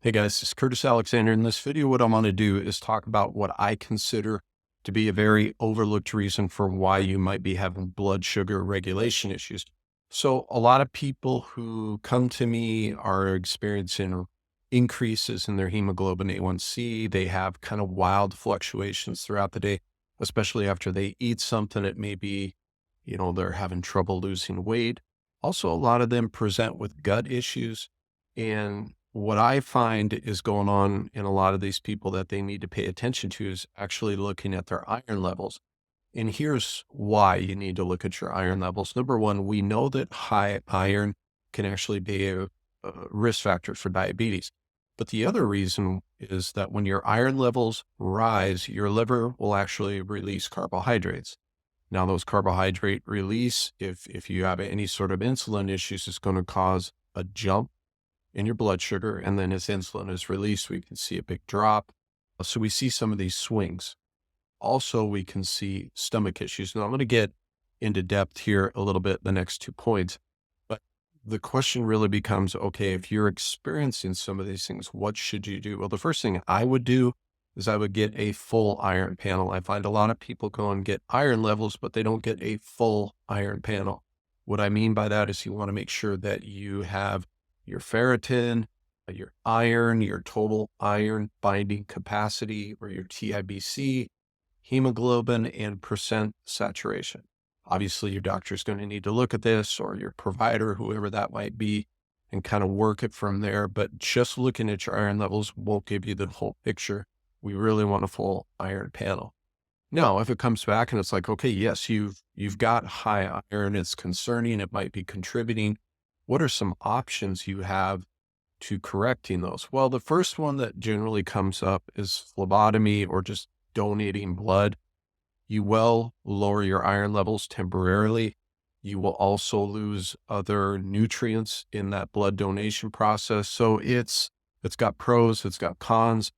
Hey guys, it's Curtis Alexander. In this video, what I'm going to do is talk about what I consider to be a very overlooked reason for why you might be having blood sugar regulation issues. So, a lot of people who come to me are experiencing increases in their hemoglobin A1C. They have kind of wild fluctuations throughout the day, especially after they eat something. It may be, they're having trouble losing weight. Also, a lot of them present with gut issues. And what I find is going on in a lot of these people that they need to pay attention to is actually looking at their iron levels. And here's why you need to look at your iron levels. Number one, we know that high iron can actually be a risk factor for diabetes. But the other reason is that when your iron levels rise, your liver will actually release carbohydrates. Now, those carbohydrate release, if you have any sort of insulin issues, is going to cause a jump in your blood sugar. And then as insulin is released, we can see a big drop. So we see some of these swings. Also, we can see stomach issues. Now, I'm going to get into depth here a little bit, the next 2 points. But the question really becomes, okay, if you're experiencing some of these things, what should you do? Well, the first thing I would do is I would get a full iron panel. I find a lot of people go and get iron levels, but they don't get a full iron panel. What I mean by that is you want to make sure that you have your ferritin, your iron, your total iron binding capacity, or your TIBC, hemoglobin, and percent saturation. Obviously, your doctor is going to need to look at this, or your provider, whoever that might be, and kind of work it from there. But just looking at your iron levels won't give you the whole picture. We really want a full iron panel. Now, if it comes back and it's like, okay, yes, you've got high iron, it's concerning, it might be contributing. What are some options you have to correcting those? Well, the first one that generally comes up is phlebotomy or just donating blood. You will lower your iron levels temporarily. You will also lose other nutrients in that blood donation process. So it's got pros, it's got cons.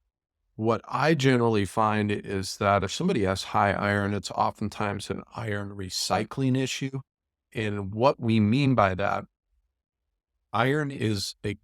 What I generally find is that if somebody has high iron, it's oftentimes an iron recycling issue. And what we mean by that, iron is a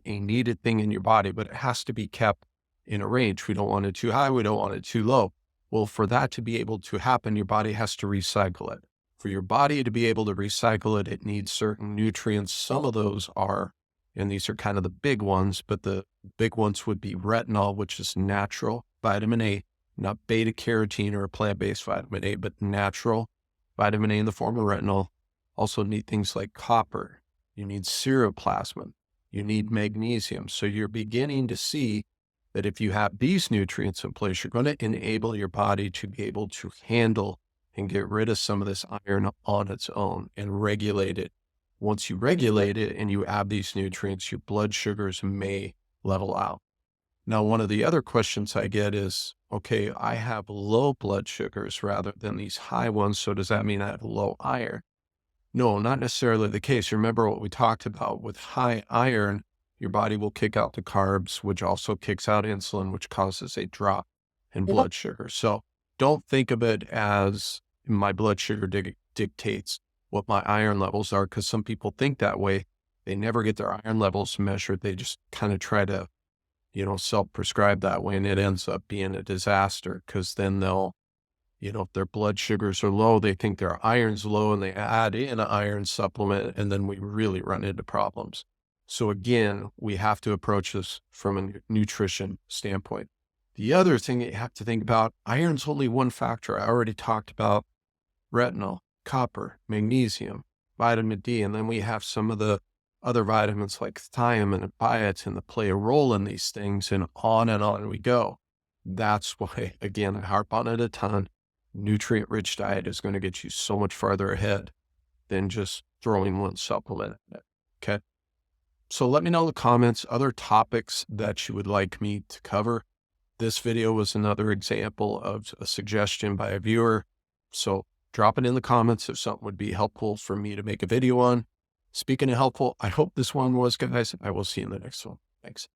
needed thing in your body, but it has to be kept in a range. We don't want it too high. We don't want it too low. Well, for that to be able to happen, your body has to recycle it. For your body to be able to recycle it, it needs certain nutrients. Some of those are, and these are kind of the big ones, but the big ones would be retinol, which is natural vitamin A, not beta carotene or a plant-based vitamin A, but natural vitamin A in the form of retinol. Also need things like copper. You need ceruloplasmin. You need magnesium. So you're beginning to see that if you have these nutrients in place, you're going to enable your body to be able to handle and get rid of some of this iron on its own and regulate it. Once you regulate it and you add these nutrients, your blood sugars may level out. Now, one of the other questions I get is, okay, I have low blood sugars rather than these high ones. So does that mean I have low iron? No, not necessarily the case. Remember what we talked about with high iron, your body will kick out the carbs, which also kicks out insulin, which causes a drop in blood sugar. So don't think of it as my blood sugar dictates what my iron levels are, because some people think that way. They never get their iron levels measured. They just kind of try to, self-prescribe that way, and it ends up being a disaster because then if their blood sugars are low, they think their iron's low and they add in an iron supplement, and then we really run into problems. So again, we have to approach this from a nutrition standpoint. The other thing that you have to think about, iron's only one factor. I already talked about retinol, copper, magnesium, vitamin D, and then we have some of the other vitamins like thiamine and biotin that play a role in these things, and on we go. That's why, again, I harp on it a ton. Nutrient-rich diet is going to get you so much farther ahead than just throwing one supplement in it. Okay. So let me know in the comments other topics that you would like me to cover. This video was another example of a suggestion by a viewer. So drop it in the comments if something would be helpful for me to make a video on. Speaking of helpful, I hope this one was, guys. I will see you in the next one. Thanks.